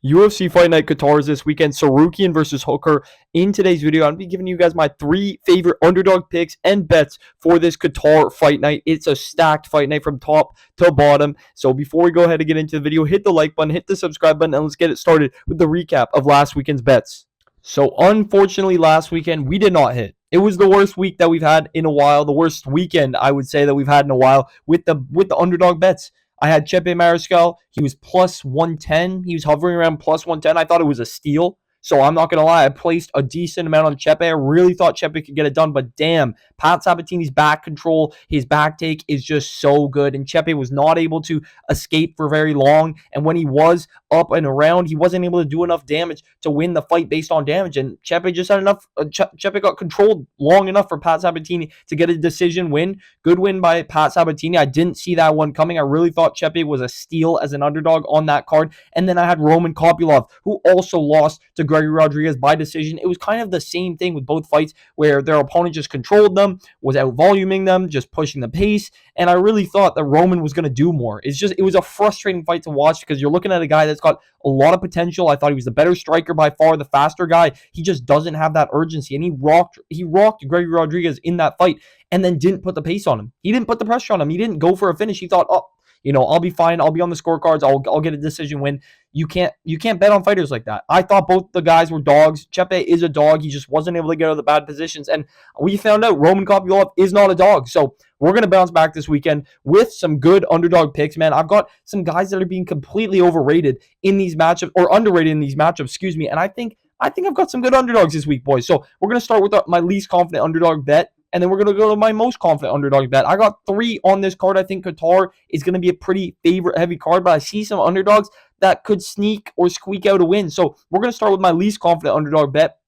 UFC Fight Night Qatar is this weekend. Tsarukyan versus Hooker. In today's video, I'm going to be giving you guys my 3 favorite underdog picks and bets for this Qatar Fight Night. It's a stacked fight night from top to bottom. So before we go ahead and get into the video, hit the like button, hit the subscribe button, and let's get it started with the recap of last weekend's bets. So unfortunately, last weekend, we did not hit. It was the worst week that we've had in a while, the worst weekend, I would say, that we've had in a while with the underdog bets. I had Chepe Mariscal. He was plus 110. He was hovering around plus 110. I thought it was a steal. So I'm not going to lie. I placed a decent amount on Chepe. I really thought Chepe could get it done. But damn, Pat Sabatini's back control, his back take is just so good. And Chepe was not able to escape for very long. And when he was up and around, he wasn't able to do enough damage to win the fight based on damage. And Chepe just had enough. Chepe got controlled long enough for Pat Sabatini to get a decision win. Good win by Pat Sabatini. I didn't see that one coming. I really thought Chepe was a steal as an underdog on that card. And then I had Roman Kopylov, who also lost to Gregory Rodriguez by decision. It was kind of the same thing with both fights where their opponent just controlled them, was out-voluming them, just pushing the pace, and I really thought that Roman was going to do more. It was a frustrating fight to watch because you're looking at a guy that's got a lot of potential. I thought he was the better striker by far, the faster guy. He just doesn't have that urgency, and he rocked Gregory Rodriguez in that fight and then didn't put the pace on him. He didn't put the pressure on him. He didn't go for a finish. He thought, I'll be fine. I'll be on the scorecards. I'll get a decision win. You can't bet on fighters like that. I thought both the guys were dogs. Chepe is a dog. He just wasn't able to get out of the bad positions. And we found out Roman Kopylov is not a dog. So we're going to bounce back this weekend with some good underdog picks, man. I've got some guys that are being completely overrated in these matchups, or underrated in these matchups, excuse me. And I think I've got some good underdogs this week, boys. So we're going to start with my least confident underdog bet. And then we're going to go to my most confident underdog bet. I got 3 on this card. I think Qatar is going to be a pretty favorite-heavy card, but I see some underdogs that could sneak or squeak out a win. So we're going to start with my least confident underdog bet,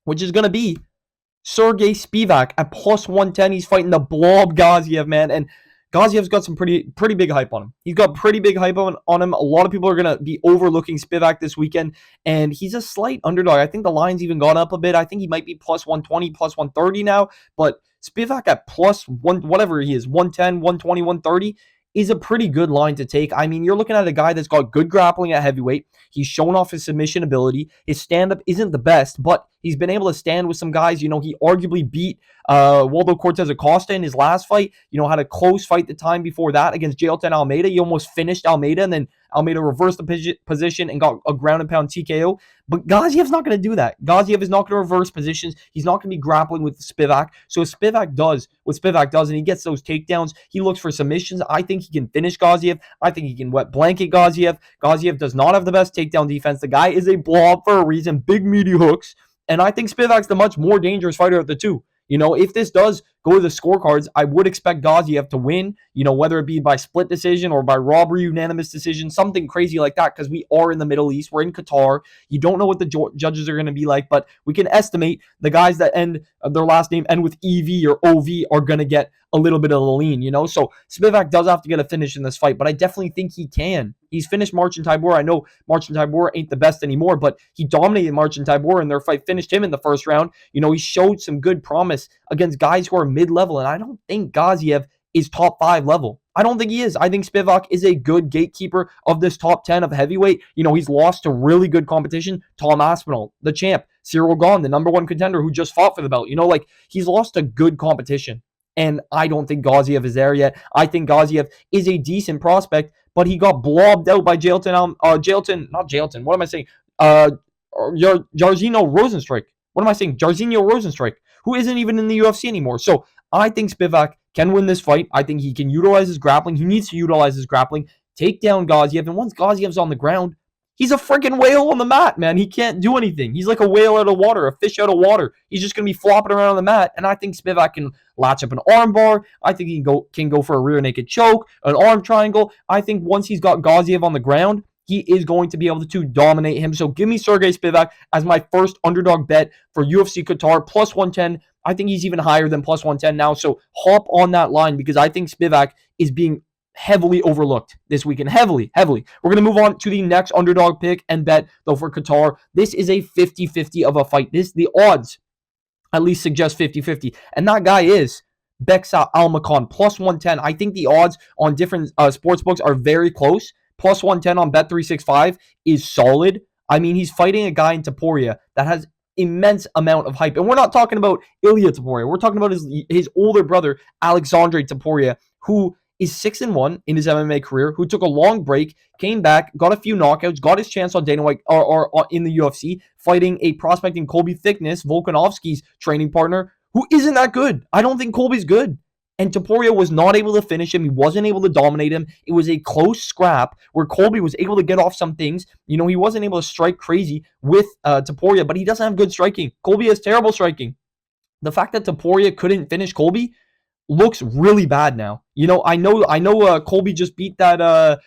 which is going to be Sergey Spivak at plus 110. He's fighting the blob Gaziev, man. And Gaziev's got some pretty big hype on him. He's got pretty big hype on him. A lot of people are going to be overlooking Spivak this weekend, and he's a slight underdog. I think the line's even gone up a bit. I think he might be plus 120, plus 130 now, but Spivak at plus 1, whatever he is, 110, 120, 130, is a pretty good line to take. I mean, you're looking at a guy that's got good grappling at heavyweight. He's shown off his submission ability. His stand-up isn't the best, but he's been able to stand with some guys. He arguably beat Waldo Cortez Acosta in his last fight. Had a close fight the time before that against Jailton Almeida. He almost finished Almeida, and then Almeida reversed the position and got a ground and pound TKO. But Gaziev's not going to do that. Gaziev is not going to reverse positions. He's not going to be grappling with Spivak. So if Spivak does what Spivak does and he gets those takedowns, he looks for submissions, I think he can finish Gaziev. I think he can wet blanket Gaziev. Gaziev does not have the best takedown defense. The guy is a blob for a reason. Big meaty hooks. And I think Spivak's the much more dangerous fighter of the two. If this does go to the scorecards, I would expect Gaziev to win, whether it be by split decision or by robbery, unanimous decision, something crazy like that, because we are in the Middle East. We're in Qatar. You don't know what the judges are going to be like, but we can estimate the guys that their last name end with EV or OV are going to get a little bit of the lean, So Spivak does have to get a finish in this fight, but I definitely think he can. He's finished Marcin Tybura. I know Marcin Tybura ain't the best anymore, but he dominated Marcin Tybura in their fight, finished him in the first round. He showed some good promise against guys who are mid-level, and I don't think Gaziev is top 5 level. I don't think he is. I think Spivak is a good gatekeeper of this top 10 of heavyweight. He's lost to really good competition. Tom Aspinall, the champ. Cyril Gahn, the number 1 contender who just fought for the belt. He's lost to good competition. And I don't think Gaziev is there yet. I think Gaziev is a decent prospect, but he got blobbed out by Jairzinho Rosenstrike. What am I saying? Jairzinho Rosenstrike, who isn't even in the UFC anymore. So I think Spivak can win this fight. I think he can utilize his grappling. He needs to utilize his grappling, take down Gaziev, and once Gaziev's on the ground, he's a freaking whale on the mat, man. He can't do anything. He's like a whale out of water, a fish out of water. He's just going to be flopping around on the mat, and I think Spivak can latch up an arm bar. I think he can go for a rear naked choke, an arm triangle. I think once he's got Gaziev on the ground, he is going to be able to dominate him. So give me Sergey Spivak as my first underdog bet for UFC Qatar, plus 110. I think he's even higher than plus 110 now. So hop on that line because I think Spivak is being heavily overlooked this weekend. Heavily. We're going to move on to the next underdog pick and bet, though, for Qatar. This is a 50-50 of a fight. The odds at least suggest 50-50. And that guy is Beksa Almakhan, plus 110. I think the odds on different sports books are very close. Plus 110 on Bet365 is solid. I mean, he's fighting a guy in Topuria that has immense amount of hype. And we're not talking about Ilya Topuria. We're talking about his older brother, Alexandre Topuria, who is 6-1 in his MMA career, who took a long break, came back, got a few knockouts, got his chance on Dana White or in the UFC, fighting a prospect in Colby Thickness, Volkanovski's training partner, who isn't that good. I don't think Colby's good. And Topuria was not able to finish him. He wasn't able to dominate him. It was a close scrap where Colby was able to get off some things. You know, he wasn't able to strike crazy with Topuria, but he doesn't have good striking. Colby has terrible striking. The fact that Topuria couldn't finish Colby looks really bad now. You know, I know Colby just beat that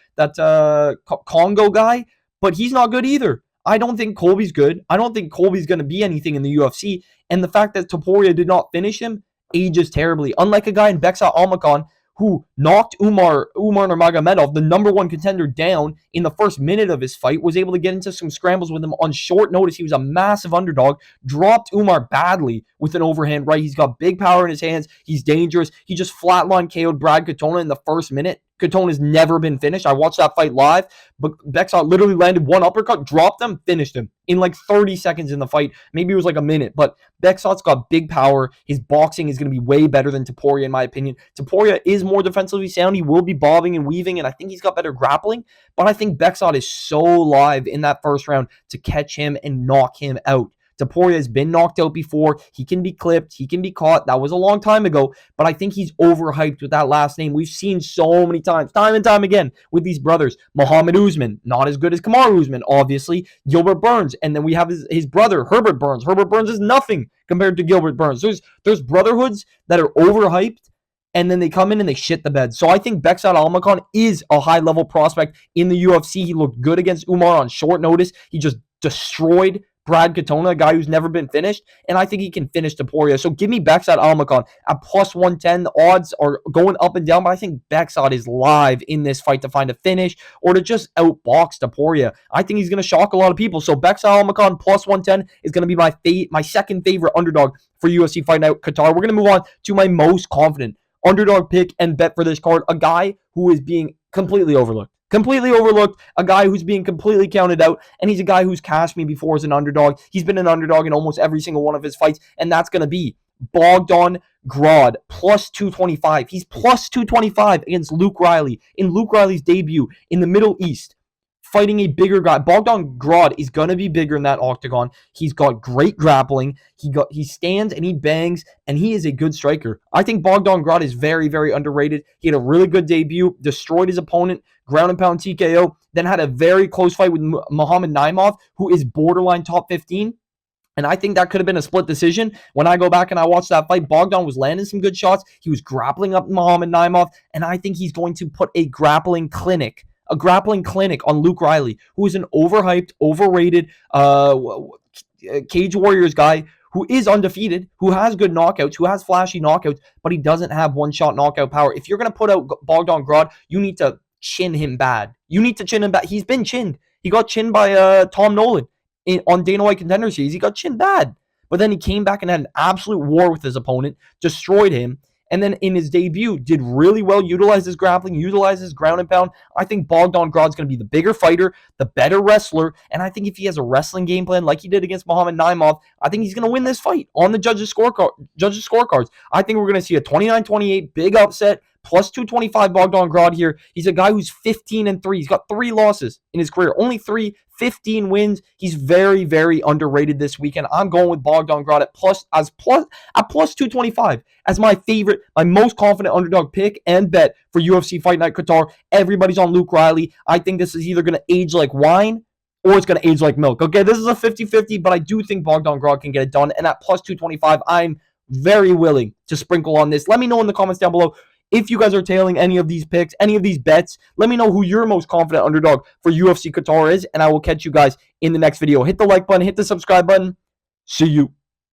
Congo guy, but he's not good either. I don't think Colby's good. I don't think Colby's going to be anything in the UFC. And the fact that Topuria did not finish him ages terribly. Unlike a guy in Beksa Almakhan who knocked Umar Nurmagomedov, the number one contender, down in the first minute of his fight, was able to get into some scrambles with him on short notice. He was a massive underdog, dropped Umar badly with an overhand right. He's got big power in his hands. He's dangerous. He just flatlined KO'd Brad Katona in the first minute. Katona's never been finished. I watched that fight live, but Beksa literally landed one uppercut, dropped him, finished him in like 30 seconds in the fight. Maybe it was like a minute, but Beksa's got big power. His boxing is going to be way better than Topuria, in my opinion. Topuria is more defensively sound. He will be bobbing and weaving, and I think he's got better grappling, but I think Beksa is so live in that first round to catch him and knock him out. Topuria has been knocked out before. He can be clipped. He can be caught. That was a long time ago, but I think he's overhyped with that last name. We've seen so many times, time and time again, with these brothers. Muhammad Usman, not as good as Kamaru Usman, obviously. Gilbert Burns, and then we have his brother, Herbert Burns. Herbert Burns is nothing compared to Gilbert Burns. There's brotherhoods that are overhyped, and then they come in and they shit the bed. So I think Beksa Almakhan is a high-level prospect in the UFC. He looked good against Umar on short notice. He just destroyed Brad Katona, a guy who's never been finished, and I think he can finish Topuria. So give me Beksa Almakhan at plus 110. The odds are going up and down, but I think Beksa is live in this fight to find a finish or to just outbox Topuria. I think he's going to shock a lot of people. So Beksa Almakhan plus 110 is going to be my second favorite underdog for UFC Fight Night Qatar. We're going to move on to my most confident underdog pick and bet for this card, a guy who is being completely overlooked. A guy who's being completely counted out, and he's a guy who's cashed me before as an underdog. He's been an underdog in almost every single one of his fights, and that's going to be Bogdan Grod, plus 225. He's plus 225 against Luke Riley in Luke Riley's debut in the Middle East, fighting a bigger guy. Bogdan Grod is going to be bigger in that octagon. He's got great grappling. He stands and he bangs, and he is a good striker. I think Bogdan Grod is very, very underrated. He had a really good debut, destroyed his opponent, ground and pound TKO, then had a very close fight with Muhammad Naimov, who is borderline top 15. And I think that could have been a split decision. When I go back and I watch that fight, Bogdan was landing some good shots. He was grappling up Muhammad Naimov, and I think he's going to put a grappling clinic on Luke Riley, who is an overhyped, overrated Cage Warriors guy who is undefeated, who has good knockouts, who has flashy knockouts, but he doesn't have one-shot knockout power. If you're going to put out Bogdan Grod, you need to chin him bad. He's been chinned. He got chinned by Tom Nolan on Dana White Contender Series. He got chinned bad. But then he came back and had an absolute war with his opponent, destroyed him, and then in his debut, did really well, utilized his grappling, utilized his ground and pound. I think Bogdan Grod's going to be the bigger fighter, the better wrestler, and I think if he has a wrestling game plan like he did against Muhammad Naimov, I think he's going to win this fight on the judges' scorecards. I think we're going to see a 29-28 big upset, plus 225 Bogdan Grod here. He's a guy who's 15-3. He's got 3 losses in his career, only 15 wins. He's very, very underrated this weekend. I'm going with Bogdan Grod at plus 225 as my favorite, my most confident underdog pick and bet for UFC Fight Night Qatar. Everybody's on Luke Riley. I think this is either going to age like wine or it's going to age like milk. Okay, this is a 50-50, but I do think Bogdan Grod can get it done. And at plus 225, I'm very willing to sprinkle on this. Let me know in the comments down below if you guys are tailing any of these picks, any of these bets. Let me know who your most confident underdog for UFC Qatar is, and I will catch you guys in the next video. Hit the like button, hit the subscribe button. See you.